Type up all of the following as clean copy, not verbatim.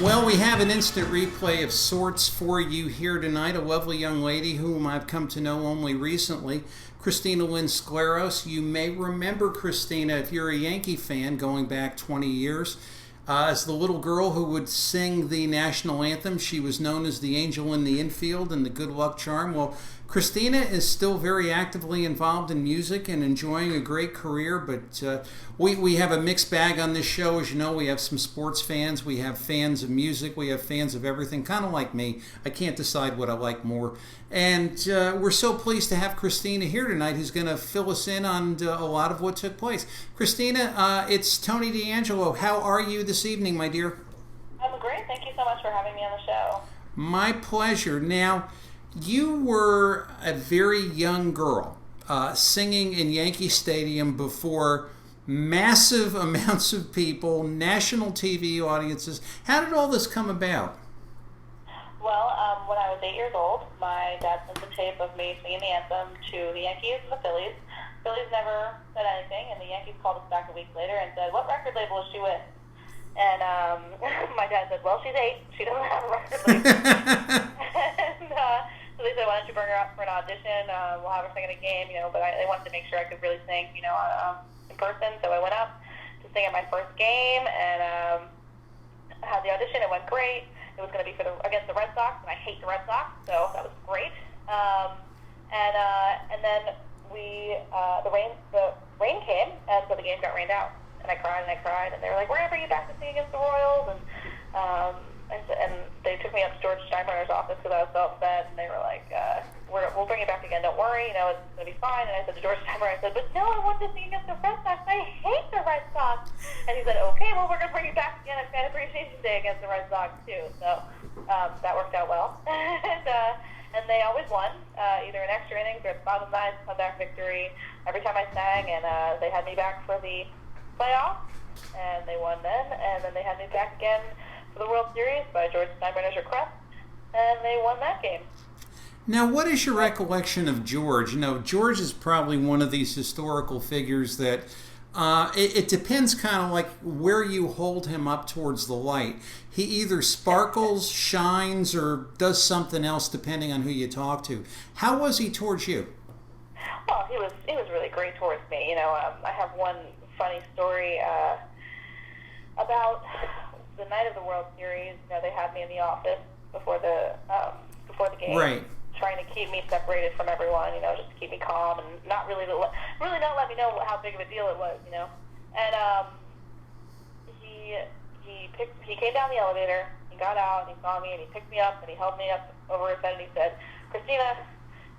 Well, we have an instant replay of sorts for you here tonight. A lovely young lady whom I've come to know only recently, Christina Skleros. You may remember Christina if you're a Yankee fan going back 20 years. As the little girl who would sing the national anthem, she was known as the angel in the infield and the good luck charm. Well, Christina is still very actively involved in music and enjoying a great career, but we have a mixed bag on this show. As you know, we have some sports fans, we have fans of music, we have fans of everything, kind of like me. I can't decide what I like more. And we're so pleased to have Christina here tonight, who's going to fill us in on a lot of what took place. Christina, it's Tony D'Angelo. How are you this evening, my dear? I'm great. Thank you so much for having me on the show. My pleasure. Now, you were a very young girl singing in Yankee Stadium before massive amounts of people, national TV audiences. How did all this come about? Well, when I was 8 years old, my dad sent the tape of me singing the anthem to the Yankees and the Phillies. Phillies never said anything, and the Yankees called us back a week later and said, "What record label is she with?" And my dad said, "Well, she's 8. She doesn't have a record label." And so they said, "Why don't you bring her up for an audition? We'll have her sing in a game," But they wanted to make sure I could really sing, in person. So I went up to sing at my first game, and had the audition. It went great. It was going to be against the Red Sox, and I hate the Red Sox, so that was great. And then the rain came, and so the game got rained out. And I cried, and they were like, "We're going to bring you back to sing against the Royals." And they took me up to George Steinbrenner's office because I was so upset, and they were like, we'll bring you back again, don't worry, it's going to be fine. And I said to George Steinbrenner, "But no, I want to sing against the Red Sox. I hate the Red Sox." And he said, "Okay, well, we're going to bring you back again at Fan Appreciation Day against the Red Sox, too." So that worked out well. And they always won, either in extra innings or at the bottom of the ninth, comeback victory every time I sang, and they had me back for the playoffs, and they won then, and then they had me back again for the World Series by George Steinbrenner's request, and they won that game. Now, what is your recollection of George? George is probably one of these historical figures that it depends kind of like where you hold him up towards the light. He either sparkles, shines, or does something else depending on who you talk to. How was he towards you? Well, he was really great towards me. I have one funny story about the night of the World Series. They had me in the office before the game, right, trying to keep me separated from everyone. Just to keep me calm and not really not let me know how big of a deal it was. And he came down the elevator. He got out and he saw me and he picked me up and he held me up over his head and he said, "Christina,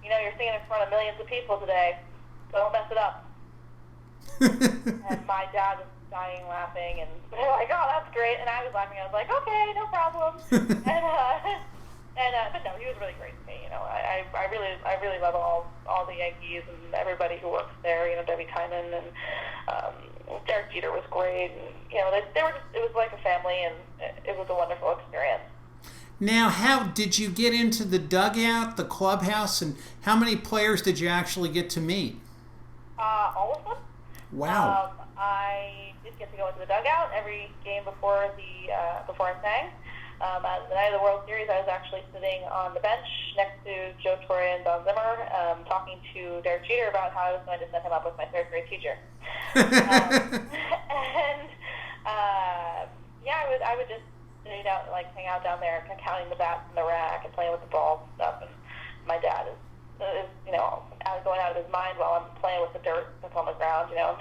you're singing in front of millions of people today, so don't mess it up." And my dad was dying laughing, and they're like, "Oh, that's great." And I was laughing. I was like, "Okay, no problem." But no, he was really great to me. I really love all the Yankees and everybody who works there. Debbie Tynan and Derek Jeter was great. And it was like a family, and it was a wonderful experience. Now, how did you get into the dugout, the clubhouse, and how many players did you actually get to meet? All of them. Wow. I did get to go into the dugout every game before I sang. The night of the World Series, I was actually sitting on the bench next to Joe Torre and Don Zimmer, talking to Derek Jeter about how I was going to set him up with my third grade teacher. I would just hang out down there, counting the bats in the rack and playing with the balls and stuff. And my dad is going out of his mind while I'm playing with the dirt that's on the ground. No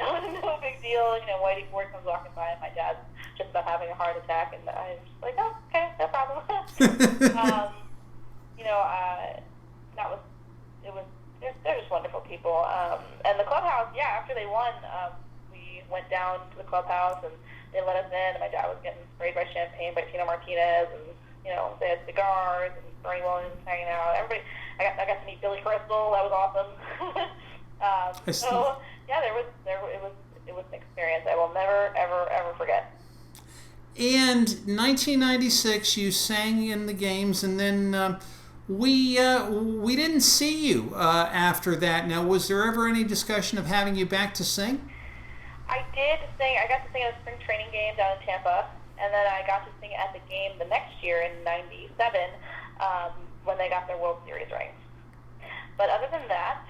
big deal. Whitey Ford comes walking by, and my dad's just about having a heart attack, and I was just like, "Oh, okay, no problem." They're just wonderful people. And the clubhouse, after they won, we went down to the clubhouse, and they let us in, and my dad was getting sprayed by champagne by Tino Martinez, and they had cigars, and Bernie Williams was hanging out. Everybody, I got to meet Billy Crystal. That was awesome. It was an experience I will never, ever, ever forget. And 1996, you sang in the games, and then we didn't see you after that. Now, was there ever any discussion of having you back to sing? I did sing. I got to sing at a spring training game down in Tampa, and then I got to sing at the game the next year in '97 when they got their World Series rings. But other than that,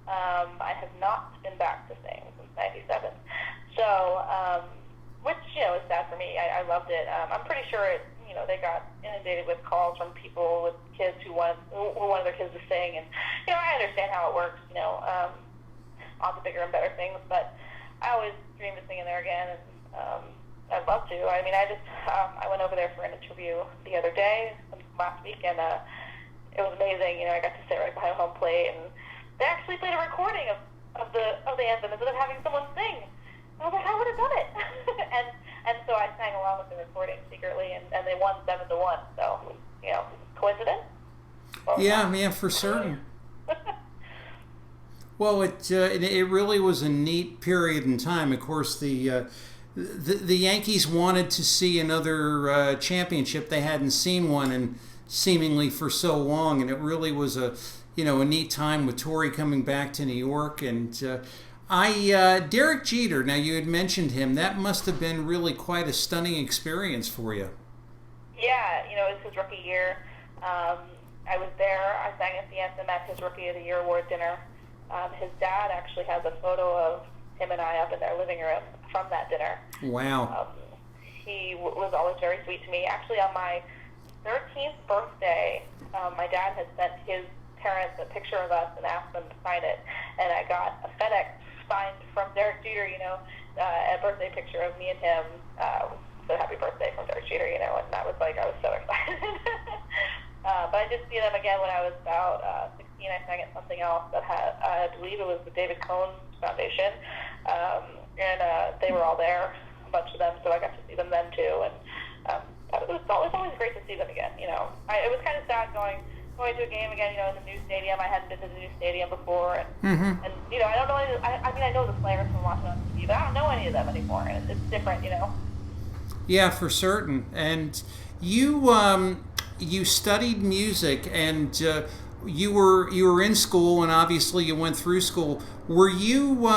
I have not been back to sing since '97. So, which is sad for me. I loved it. I'm pretty sure they got inundated with calls from people with kids who wanted their kids to sing, and I understand how it works. On to bigger and better things, but I always dreamed of singing there again, and I'd love to. I mean, I went over there for an interview the other day, last week, and it was amazing. I got to sit right behind home plate, and they actually played a recording of the anthem instead of having someone sing. I was like, I would have done it. and so I sang along with the recording secretly, and they won 7-1. So, coincidence? Yeah, for certain. Well, it really was a neat period in time. Of course, the Yankees wanted to see another championship. They hadn't seen one in seemingly for so long, and it really was a neat time with Torrey coming back to New York. And Derek Jeter. Now, you had mentioned him. That must have been really quite a stunning experience for you. Yeah, it was his rookie year. I was there. I sang at the anthem at his Rookie of the Year award dinner. His dad actually has a photo of him and I up in their living room from that dinner. Wow. He was always very sweet to me. Actually, on my 13th birthday, my dad had sent his parents a picture of us and asked them to sign it. And I got a FedEx signed from Derek Jeter, a birthday picture of me and him. So happy birthday from Derek Jeter, and that was I was so excited. But I did see them again when I was about 16. I sang at something else that had, I believe it was the David Cohn Foundation, and they were all there, a bunch of them, so I got to see them then too, and it was always great to see them again. It was kind of sad going to a game again, in the new stadium. I hadn't been to the new stadium before, and I don't know I know the players from watching on TV, but I don't know any of them anymore, and it's different, Yeah, for certain. And you studied music, and you were in school, and obviously you went through school. Were you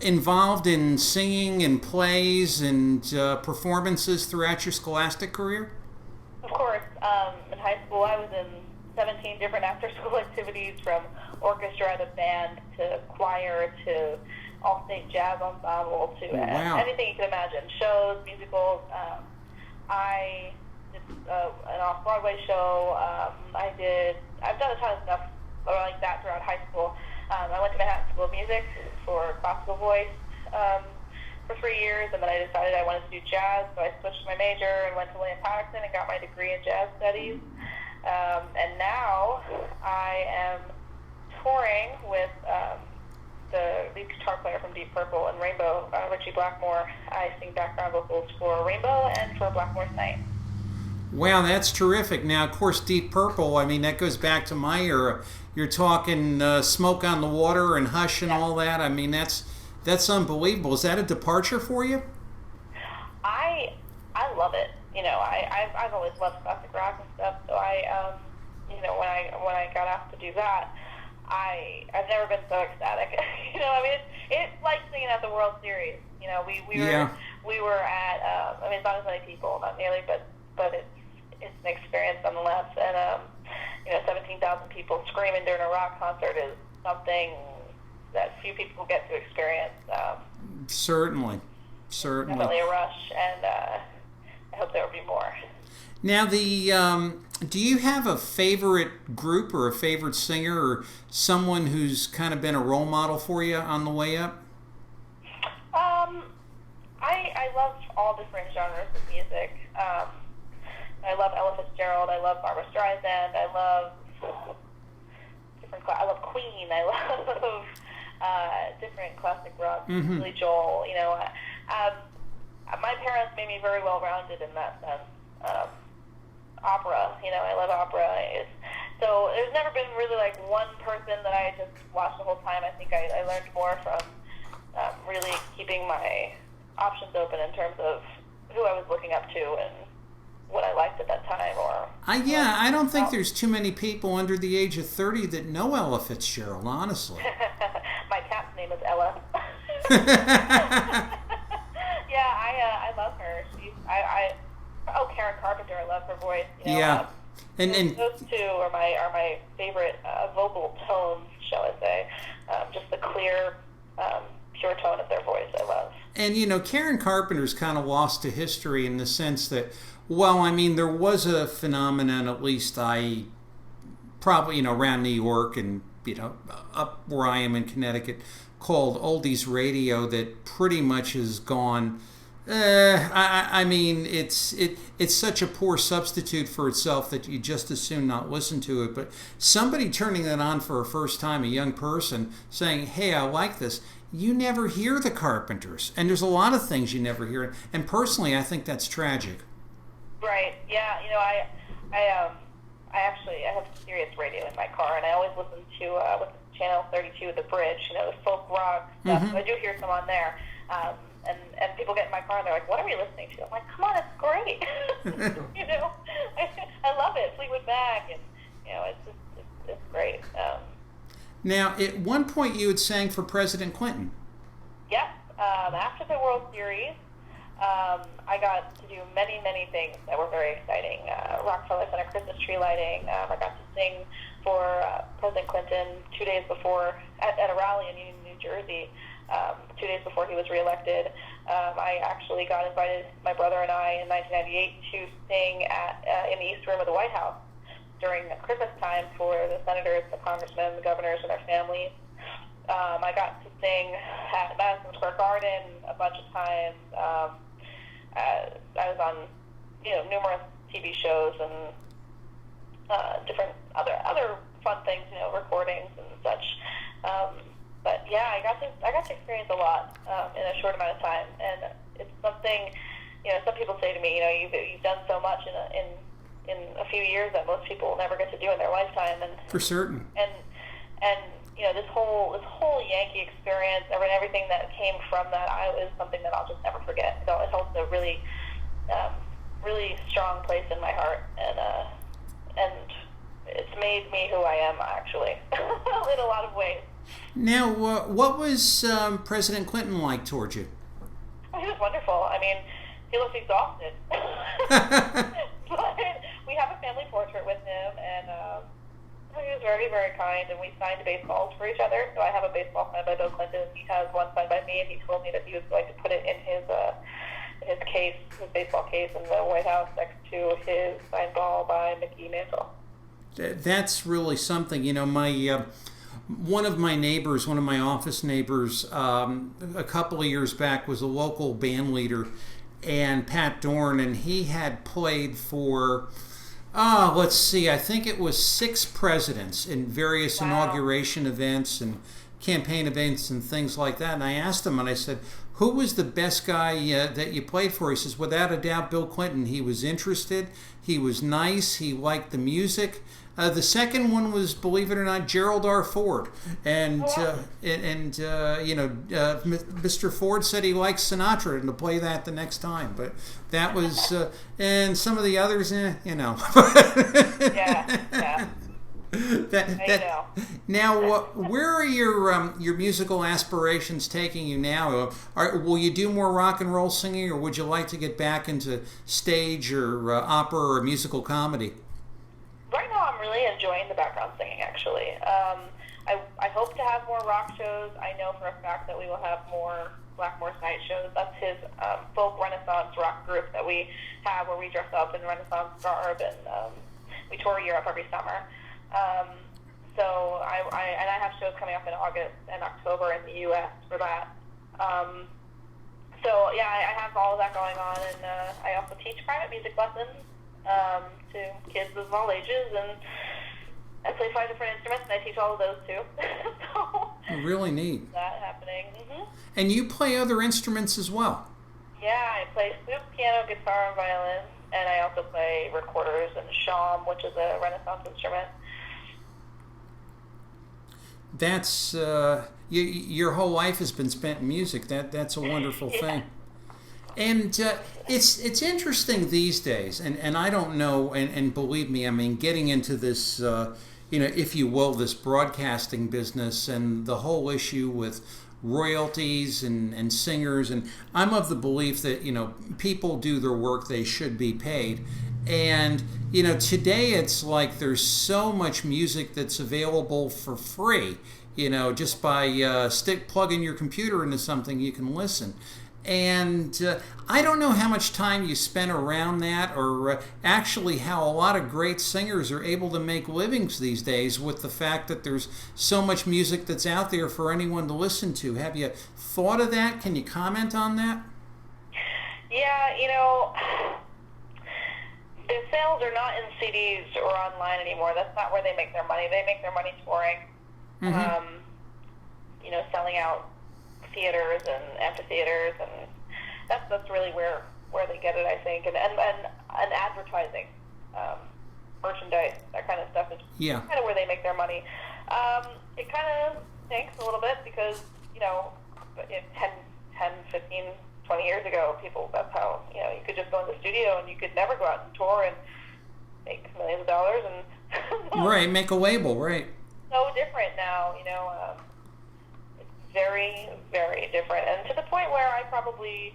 involved in singing and plays and performances throughout your scholastic career? Of course. In high school, I was in 17 different after-school activities, from orchestra to band to choir to all-state jazz ensemble to anything you can imagine. Shows, musicals. I did an off-Broadway show. I've done a ton of stuff like that throughout high school. I went to Manhattan School of Music for classical voice for 3 years, and then I decided I wanted to do jazz, so I switched my major and went to William Patterson and got my degree in jazz studies. And now I am touring with the lead guitar player from Deep Purple and Rainbow, Richie Blackmore. I sing background vocals for Rainbow and for Blackmore's Night. Wow, that's terrific. Now, of course, Deep Purple, that goes back to my era. You're talking Smoke on the Water and Hush and all that. That's unbelievable. Is that a departure for you? I love it. I've always loved classic rock and stuff. So when I got asked to do that, I've never been so ecstatic. It's like singing at the World Series. We were at. It's not as many people, not nearly, but it's an experience nonetheless. And 17,000 people screaming during a rock concert is something that few people get to experience. Certainly. Definitely a rush, and I hope there will be more. Now, do you have a favorite group or a favorite singer or someone who's kind of been a role model for you on the way up? I love all different genres of music. I love Ella Fitzgerald. I love Barbra Streisand. I love I love Queen. I love different classic rock. Billy Joel. My parents made me very well-rounded in that sense. Opera. I love opera. So there's never been really one person that I just watched the whole time. I think I learned more from really keeping my options open in terms of who I was looking up to and what I liked at that time. I don't think there's too many people under the age of 30 that know Ella Fitzgerald, honestly. My cat's name is Ella. Yeah, I love her. Karen Carpenter, I love her voice. You know, Yeah. And those two are my favorite vocal tones, shall I say? Just the clear, pure tone of their voice, I love. And, you know, Karen Carpenter's kind of lost to history in the sense that, well, I mean, there was a phenomenon, at least I probably, you know, around New York and, you know, up where I am in Connecticut, called Oldie Radio that pretty much has gone. I mean, it's such a poor substitute for itself that you just as soon not listen to it. But somebody turning that on for a first time, a young person saying, "Hey, I like this." You never hear the Carpenters, and there's a lot of things you never hear. And personally, I think that's tragic. Right. Yeah. You know, I have Sirius radio in my car, and I always listen to with channel 32, The Bridge. You know, the folk rock stuff. Mm-hmm. So I do hear some on there. And people get in my car and they're like, "What are we listening to?" I'm like, "Come on, it's great." You know, I love it. Fleetwood Mac, and you know, it's great. Now, at one point, you had sang for President Clinton. Yes. After the World Series, I got to do many things that were very exciting. Rockefeller Center Christmas tree lighting. I got to sing for President Clinton 2 days before at a rally in Union, New Jersey. 2 days before he was reelected. I actually got invited, my brother and I, in 1998 to sing in the East Room of the White House during Christmas time for the senators, the congressmen, the governors, and their families. I got to sing at Madison Square Garden a bunch of times. I was on, you know, numerous TV shows and different other fun things, you know, recordings and such. But yeah, I got to experience a lot in a short amount of time, and it's something, you know, some people say to me, you know, you've done so much in a few years that most people will never get to do in their lifetime, and For certain. And you know, this whole Yankee experience, everything that came from that, is something that I'll just never forget. So it holds a really strong place in my heart, and it's made me who I am, actually, in a lot of ways. Now, what was President Clinton like towards you? Oh, he was wonderful. I mean, he looked exhausted. But we have a family portrait with him, and he was very, very kind, and we signed baseballs for each other. So I have a baseball signed by Bill Clinton, he has one signed by me, and he told me that he was going to put it in his case, his baseball case in the White House next to his signed ball by Mickey Mantle. That's really something. You know, one of my office neighbors, a couple of years back was a local band leader, and Pat Dorn, and he had played for, let's see, I think it was 6 presidents in various inauguration events and campaign events and things like that. And I asked him, and I said, "Who was the best guy that you played for?" He says, "Without a doubt, Bill Clinton. He was interested. He was nice. He liked the music." The second one was, believe it or not, Gerald R. Ford, and you know, Mr. Ford said he likes Sinatra and to play that the next time. But that was, and some of the others, you know. Yeah. Now, where are your musical aspirations taking you now? Will you do more rock and roll singing, or would you like to get back into stage or opera or musical comedy? Right now, I'm really enjoying the background singing, actually. I hope to have more rock shows. I know for a fact that we will have more Blackmore's night shows. That's his folk Renaissance rock group that we have, where we dress up in Renaissance garb, and we tour Europe every summer. So I have shows coming up in August and October in the U.S. for that. So yeah, I have all of that going on, and I also teach private music lessons to kids of all ages, and I play 5 different instruments, and I teach all of those too. So really neat. That happening. Mm-hmm. And you play other instruments as well. Yeah, I play flute, piano, guitar, and violin, and I also play recorders and shawm, which is a Renaissance instrument. That's your whole life has been spent in music. That's a wonderful thing. And it's interesting these days, and I don't know, and believe me, I mean, getting into this, you know, if you will, this broadcasting business and the whole issue with royalties and singers. And I'm of the belief that, people do their work, they should be paid. And, today it's like there's so much music that's available for free. Just by plugging your computer into something, you can listen. And I don't know how much time you spent around that, or actually how a lot of great singers are able to make livings these days with the fact that there's so much music that's out there for anyone to listen to. Have you thought of that? Can you comment on that? Yeah, the sales are not in CDs or online anymore. That's not where they make their money. They make their money touring. Mm-hmm. Selling out theaters and amphitheaters, and that's really where they get it, I think. And advertising, merchandise, that kind of stuff is kind of where they make their money. It kind of stinks a little bit because 10, 15, 20 years ago, that's how you could just go in the studio and you could never go out and tour and make millions of dollars and right, make a label, right? So different now, it's very, very different, and to the point where I probably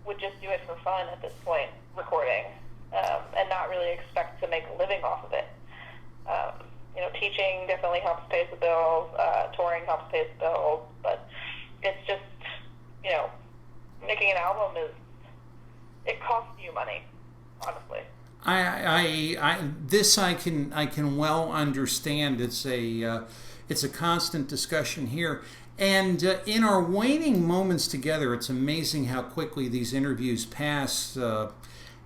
would just do it for fun at this point, recording, and not really expect to make a living off of it. Teaching definitely helps pay the bills, touring helps pay the bills, but it's just, making an album it costs you money, honestly. I can well understand. It's a constant discussion here, and in our waning moments together, it's amazing how quickly these interviews pass.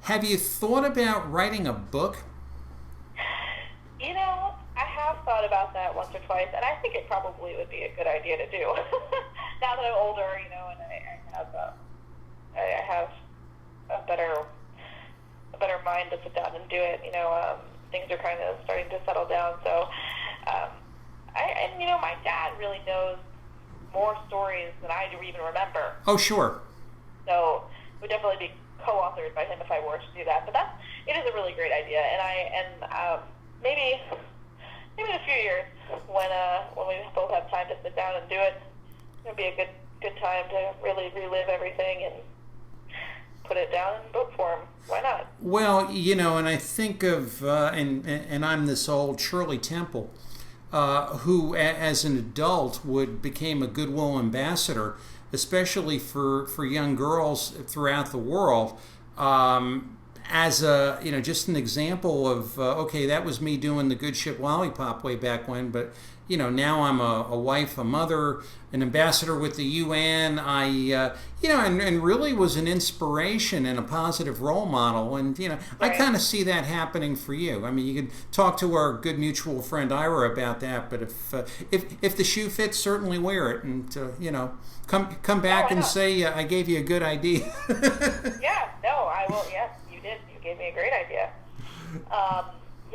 Have you thought about writing a book? I have thought about that once or twice, and I think it probably would be a good idea to do. Now that I'm older, and I have a better mind to sit down and do it. Things are kind of starting to settle down. So, my dad really knows more stories than I do even remember. Oh, sure. So it would definitely be co-authored by him if I were to do that. But it is a really great idea, and maybe in a few years when we both have time to sit down and do it, it'll be a good time to really relive everything and put it down in book form. Why not? Well, and I think of, and I'm this old Shirley Temple, who as an adult became a Goodwill Ambassador, especially for young girls throughout the world, as just an example of, okay, that was me doing the Good Ship Lollipop way back when, but now I'm a wife, a mother, an ambassador with the UN. And really was an inspiration and a positive role model. And, right. I kind of see that happening for you. I mean, you can talk to our good mutual friend Ira about that. But if the shoe fits, certainly wear it. And, come back and say, I gave you a good idea. Yeah, no, I will. Yes, you did. You gave me a great idea.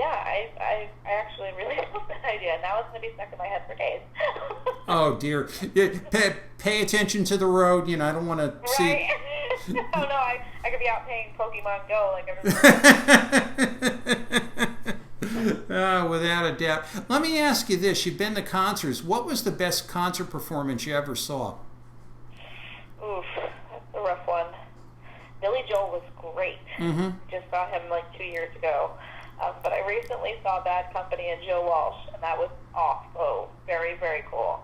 I actually really love that idea. Now it's going to be stuck in my head for days. Oh, dear. Pay attention to the road. I don't want to see... Oh, no, I could be out playing Pokemon Go like everybody. Without a doubt. Let me ask you this. You've been to concerts. What was the best concert performance you ever saw? Oof, that's a rough one. Billy Joel was great. Mm-hmm. Just saw him like 2 years ago. But I recently saw Bad Company and Joe Walsh, and that was very, very cool.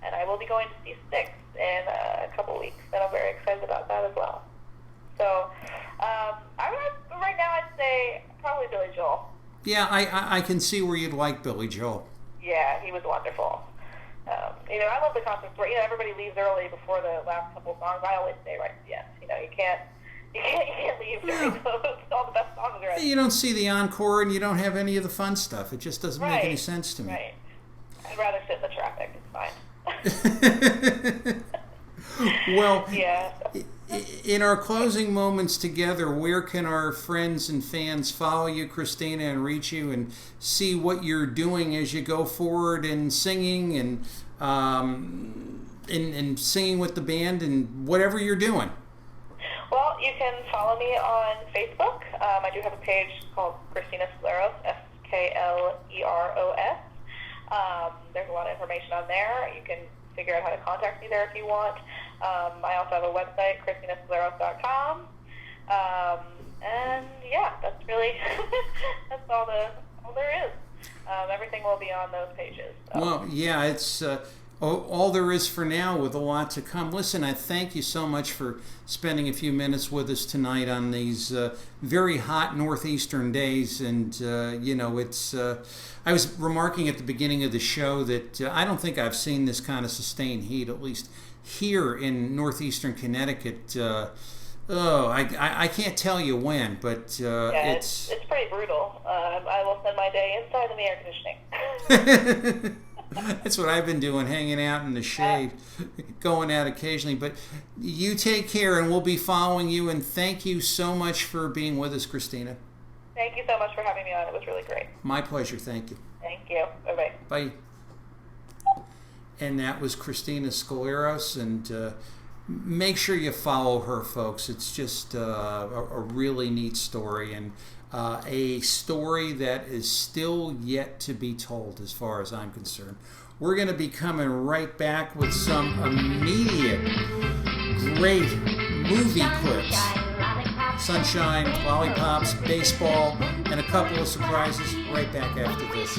And I will be going to see Styx in a couple weeks, and I'm very excited about that as well. So, right now I'd say probably Billy Joel. Yeah, I can see where you'd like Billy Joel. Yeah, he was wonderful. I love the concerts where everybody leaves early before the last couple songs. I always stay right to the end. You can't leave during those. All the best songs are in. You don't see the encore, and you don't have any of the fun stuff. It just doesn't make any sense to me. Right. I'd rather sit in the traffic. It's fine. Well, yeah. In our closing moments together, where can our friends and fans follow you, Christina, and reach you and see what you're doing as you go forward in singing and singing with the band and whatever you're doing? Well, you can follow me on Facebook. I do have a page called Christina Skleros, Skleros. There's a lot of information on there. You can figure out how to contact me there if you want. I also have a website, ChristinaSkleros.com. And yeah, that's really that's all there is. Everything will be on those pages. So. Well, yeah, it's all there is for now, with a lot to come. Listen, I thank you so much for spending a few minutes with us tonight on these very hot northeastern days. And it's I was remarking at the beginning of the show that I don't think I've seen this kind of sustained heat, at least here in northeastern Connecticut. I can't tell you when, but it's pretty brutal. I will spend my day inside in the air conditioning. That's what I've been doing, hanging out in the shade, going out occasionally. But you take care, and we'll be following you. And thank you so much for being with us, Christina. Thank you so much for having me on. It was really great. My pleasure. Thank you. Thank you. Bye-bye. Bye. And that was Christina Skleros, and make sure you follow her, folks. It's just a really neat story, and a story that is still yet to be told as far as I'm concerned. We're going to be coming right back with some immediate great movie clips. Sunshine, lollipops, baseball, and a couple of surprises right back after this.